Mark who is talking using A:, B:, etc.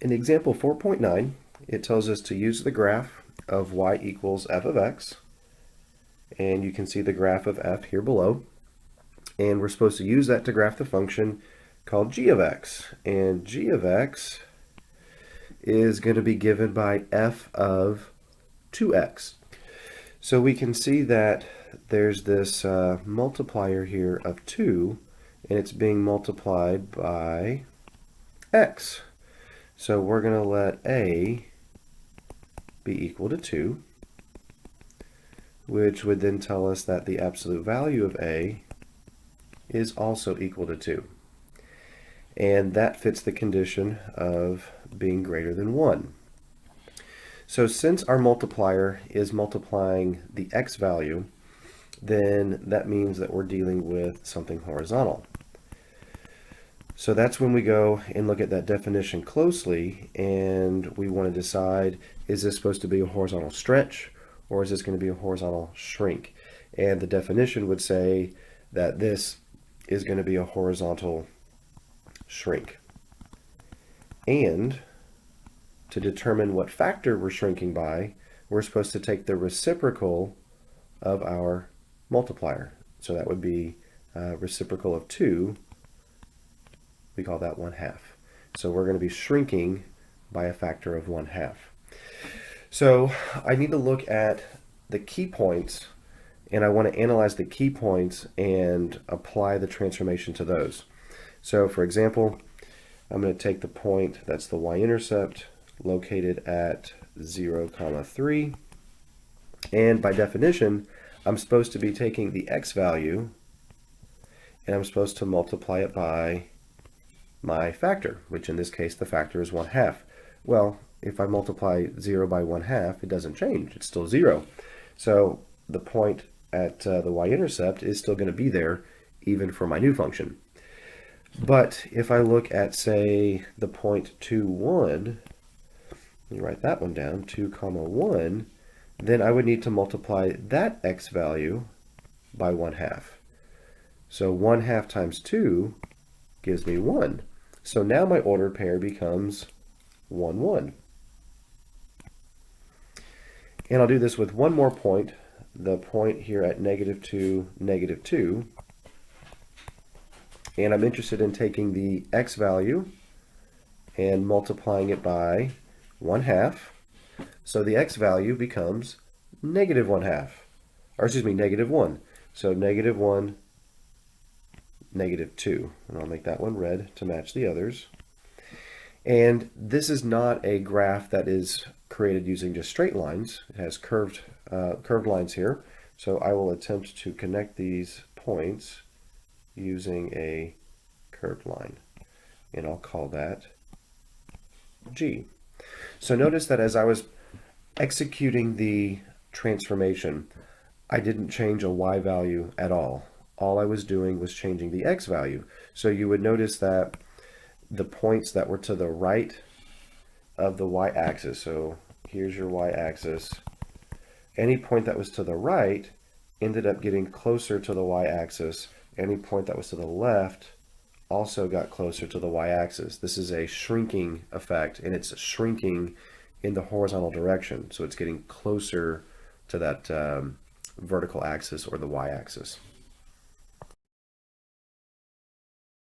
A: In example 4.9, it tells us to use the graph of y equals f of x, and you can see the graph of f here below, and we're supposed to use that to graph the function called g of x, and g of x is going to be given by f of 2x. So we can see that there's this multiplier here of 2, and it's being multiplied by x. So we're going to let a be equal to 2, which would then tell us that the absolute value of a is also equal to 2. And that fits the condition of being greater than 1. So since our multiplier is multiplying the x value, then that means that we're dealing with something horizontal. So that's when we go and look at that definition closely, and we want to decide, is this supposed to be a horizontal stretch, or is this going to be a horizontal shrink? And the definition would say that this is going to be a horizontal shrink. And to determine what factor we're shrinking by, we're supposed to take the reciprocal of our multiplier. So that would be reciprocal of 2. We call that 1/2. So we're going to be shrinking by a factor of 1/2. So I need to look at the key points, and I want to analyze the key points and apply the transformation to those. So for example, I'm going to take the point that's the y-intercept located at 0, 3. And by definition, I'm supposed to be taking the x value, and I'm supposed to multiply it by my factor, which in this case the factor is 1/2. Well, if I multiply 0 by 1/2, it doesn't change. It's still 0. So the point at the y-intercept is still going to be there even for my new function. But if I look at, say, the point 2, 1, let me write that one down, 2, 1, then I would need to multiply that x value by 1/2. So 1/2 times 2 gives me 1. So now my ordered pair becomes 1, 1. And I'll do this with one more point, the point here at -2, -2. And I'm interested in taking the x value and multiplying it by 1/2. So the x value becomes -1/2, or excuse me, -1. So -1, -2, and I'll make that one red to match the others. And this is not a graph that is created using just straight lines. It has curved lines here. So I will attempt to connect these points using a curved line, and I'll call that G. So notice that as I was executing the transformation, I didn't change a y value at all. All I was doing was changing the x value. So you would notice that the points that were to the right of the y-axis, so here's your y-axis, any point that was to the right ended up getting closer to the y-axis. Any point that was to the left also got closer to the y-axis. This is a shrinking effect, and it's shrinking in the horizontal direction. So it's getting closer to that vertical axis or the y-axis.